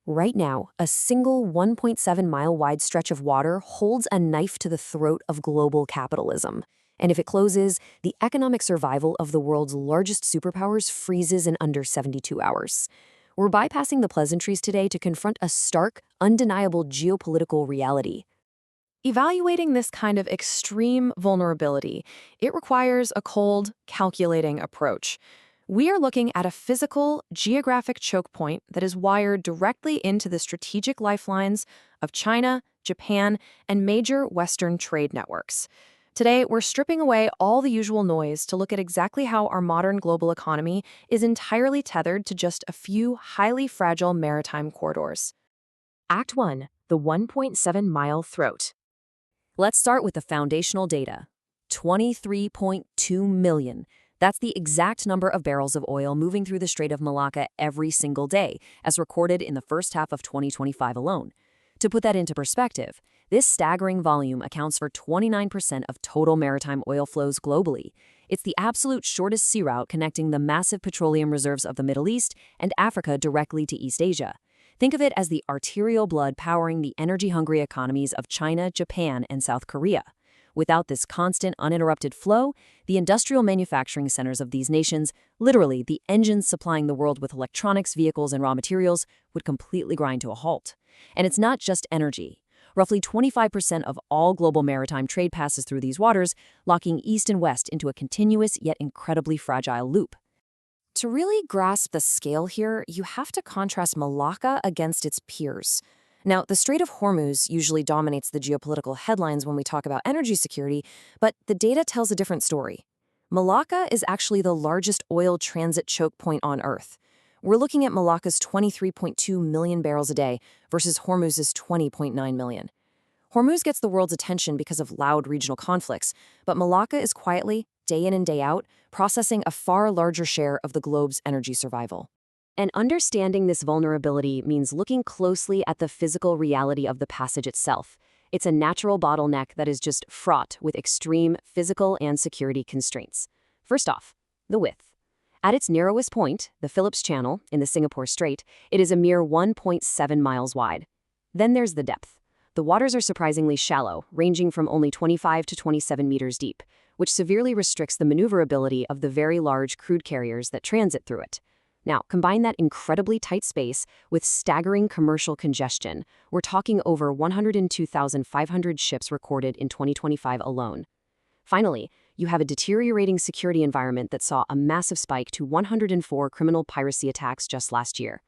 Right now, a single 1.7-mile wide stretch of water holds a knife to the throat of global capitalism. And if it closes, the economic survival of the world's largest superpowers freezes in under 72 hours. We're bypassing the pleasantries today to confront a stark, undeniable geopolitical reality. Evaluating this kind of extreme vulnerability, it requires a cold, calculating approach. We are looking at a physical, geographic choke point that is wired directly into the strategic lifelines of China, Japan, and major Western trade networks. Today, we're stripping away all the usual noise to look at exactly how our modern global economy is entirely tethered to just a few highly fragile maritime corridors. Act 1. The 1.7-mile throat. Let's start with the foundational data. 23.2 million. That's the exact number of barrels of oil moving through the Strait of Malacca every single day, as recorded in the first half of 2025 alone. To put that into perspective, this staggering volume accounts for 29% of total maritime oil flows globally. It's the absolute shortest sea route connecting the massive petroleum reserves of the Middle East and Africa directly to East Asia. Think of it as the arterial blood powering the energy-hungry economies of China, Japan, and South Korea. Without this constant, uninterrupted flow, the industrial manufacturing centers of these nations, literally the engines supplying the world with electronics, vehicles, and raw materials, would completely grind to a halt. And it's not just energy. Roughly 25% of all global maritime trade passes through these waters, locking east and west into a continuous yet incredibly fragile loop. To really grasp the scale here, you have to contrast Malacca against its peers. Now, the Strait of Hormuz usually dominates the geopolitical headlines when we talk about energy security, but the data tells a different story. Malacca is actually the largest oil transit choke point on Earth. We're looking at Malacca's 23.2 million barrels a day versus Hormuz's 20.9 million. Hormuz gets the world's attention because of loud regional conflicts, but Malacca is quietly, day in and day out, processing a far larger share of the globe's energy survival. And understanding this vulnerability means looking closely at the physical reality of the passage itself. It's a natural bottleneck that is just fraught with extreme physical and security constraints. First off, the width. At its narrowest point, the Phillips Channel in the Singapore Strait, it is a mere 1.7 miles wide. Then there's the depth. The waters are surprisingly shallow, ranging from only 25 to 27 meters deep, which severely restricts the maneuverability of the very large crude carriers that transit through it. Now, combine that incredibly tight space with staggering commercial congestion. We're talking over 102,500 ships recorded in 2025 alone. Finally, you have a deteriorating security environment that saw a massive spike to 104 criminal piracy attacks just last year.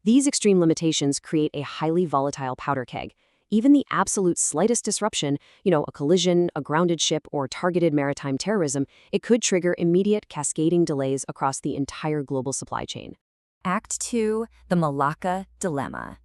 These extreme limitations create a highly volatile powder keg. Even the absolute slightest disruption, a collision, a grounded ship, or targeted maritime terrorism, it could trigger immediate cascading delays across the entire global supply chain. Act 2. The Malacca Dilemma.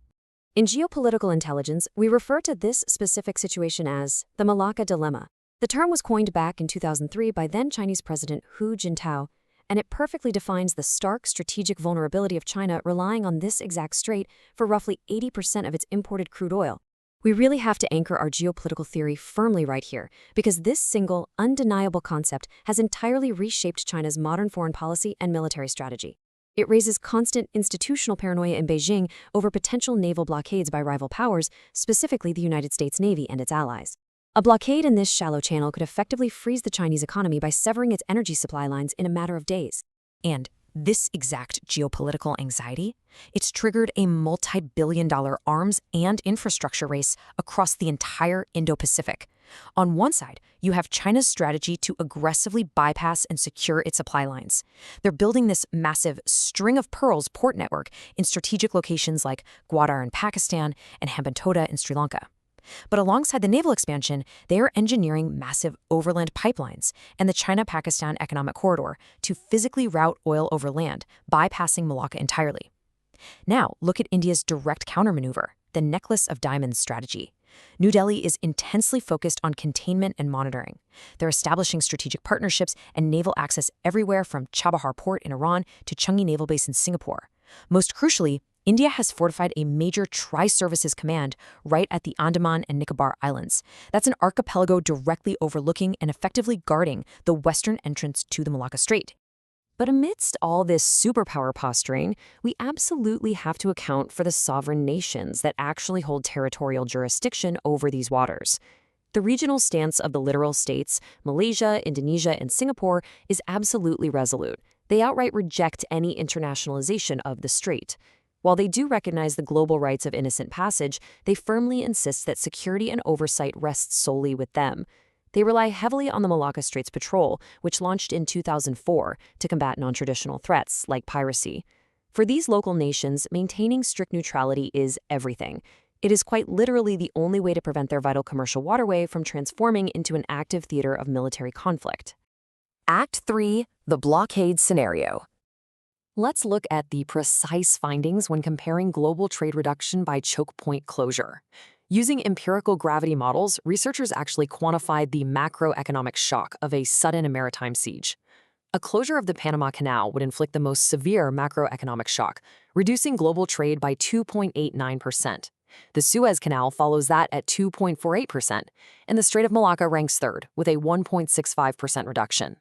In geopolitical intelligence, we refer to this specific situation as the Malacca Dilemma. The term was coined back in 2003 by then Chinese President Hu Jintao, and it perfectly defines the stark strategic vulnerability of China relying on this exact strait for roughly 80% of its imported crude oil. We really have to anchor our geopolitical theory firmly right here, because this single, undeniable concept has entirely reshaped China's modern foreign policy and military strategy. It raises constant institutional paranoia in Beijing over potential naval blockades by rival powers, specifically the United States Navy and its allies. A blockade in this shallow channel could effectively freeze the Chinese economy by severing its energy supply lines in a matter of days. And this exact geopolitical anxiety, it's triggered a multi-billion-dollar arms and infrastructure race across the entire Indo-Pacific. On one side, you have China's strategy to aggressively bypass and secure its supply lines. They're building this massive string of pearls port network in strategic locations like Gwadar in Pakistan and Hambantota in Sri Lanka. But alongside the naval expansion, they are engineering massive overland pipelines and the China-Pakistan Economic Corridor to physically route oil over land, bypassing Malacca entirely. Now, look at India's direct countermaneuver, the necklace of diamonds strategy. New Delhi is intensely focused on containment and monitoring. They're establishing strategic partnerships and naval access everywhere from Chabahar Port in Iran to Changi Naval Base in Singapore. Most crucially, India has fortified a major tri-services command right at the Andaman and Nicobar Islands. That's an archipelago directly overlooking and effectively guarding the western entrance to the Malacca Strait. But amidst all this superpower posturing, we absolutely have to account for the sovereign nations that actually hold territorial jurisdiction over these waters. The regional stance of the littoral states, Malaysia, Indonesia, and Singapore, is absolutely resolute. They outright reject any internationalization of the strait. While they do recognize the global rights of innocent passage, they firmly insist that security and oversight rests solely with them. They rely heavily on the Malacca Straits Patrol, which launched in 2004 to combat non-traditional threats like piracy. For these local nations, maintaining strict neutrality is everything. It is quite literally the only way to prevent their vital commercial waterway from transforming into an active theater of military conflict. Act 3. The blockade scenario. Let's look at the precise findings when comparing global trade reduction by choke point closure. Using empirical gravity models, researchers actually quantified the macroeconomic shock of a sudden maritime siege. A closure of the Panama Canal would inflict the most severe macroeconomic shock, reducing global trade by 2.89%. The Suez Canal follows that at 2.48%, and the Strait of Malacca ranks third, with a 1.65% reduction.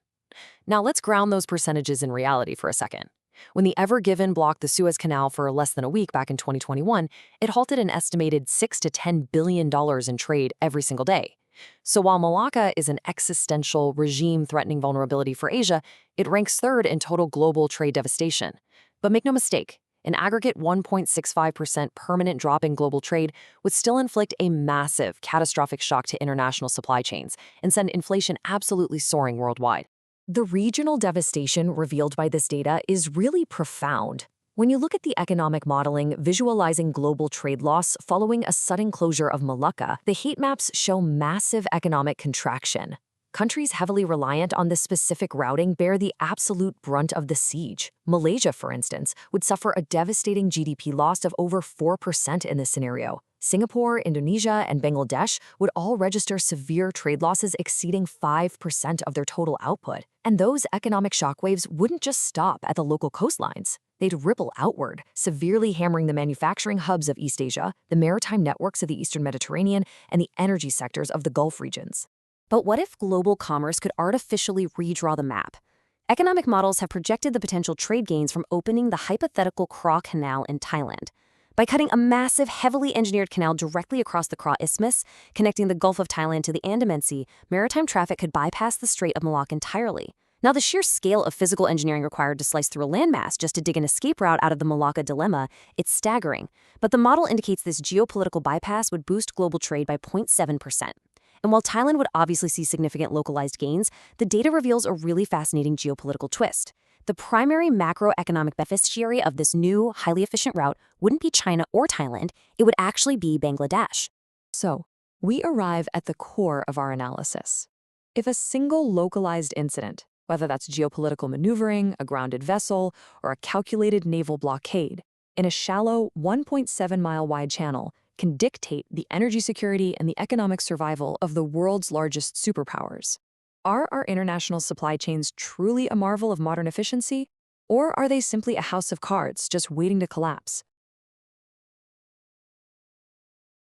Now let's ground those percentages in reality for a second. When the Ever Given blocked the Suez Canal for less than a week back in 2021, it halted an estimated $6 to $10 billion in trade every single day. So while Malacca is an existential, regime-threatening vulnerability for Asia, it ranks third in total global trade devastation. But make no mistake, an aggregate 1.65% permanent drop in global trade would still inflict a massive, catastrophic shock to international supply chains and send inflation absolutely soaring worldwide. The regional devastation revealed by this data is really profound. When you look at the economic modeling visualizing global trade loss following a sudden closure of Malacca, the heat maps show massive economic contraction. Countries heavily reliant on this specific routing bear the absolute brunt of the siege. Malaysia, for instance, would suffer a devastating GDP loss of over 4% in this scenario. Singapore, Indonesia, and Bangladesh would all register severe trade losses exceeding 5% of their total output. And those economic shockwaves wouldn't just stop at the local coastlines. They'd ripple outward, severely hammering the manufacturing hubs of East Asia, the maritime networks of the Eastern Mediterranean, and the energy sectors of the Gulf regions. But what if global commerce could artificially redraw the map? Economic models have projected the potential trade gains from opening the hypothetical Kra Canal in Thailand. By cutting a massive, heavily engineered canal directly across the Kra Isthmus, connecting the Gulf of Thailand to the Andaman Sea, maritime traffic could bypass the Strait of Malacca entirely. Now, the sheer scale of physical engineering required to slice through a landmass just to dig an escape route out of the Malacca dilemma, it's staggering. But the model indicates this geopolitical bypass would boost global trade by 0.7%. And while Thailand would obviously see significant localized gains, the data reveals a really fascinating geopolitical twist. The primary macroeconomic beneficiary of this new, highly efficient route wouldn't be China or Thailand, it would actually be Bangladesh. So, we arrive at the core of our analysis. If a single localized incident, whether that's geopolitical maneuvering, a grounded vessel, or a calculated naval blockade, in a shallow 1.7-mile-wide channel, can dictate the energy security and the economic survival of the world's largest superpowers. Are our international supply chains truly a marvel of modern efficiency? Or are they simply a house of cards just waiting to collapse?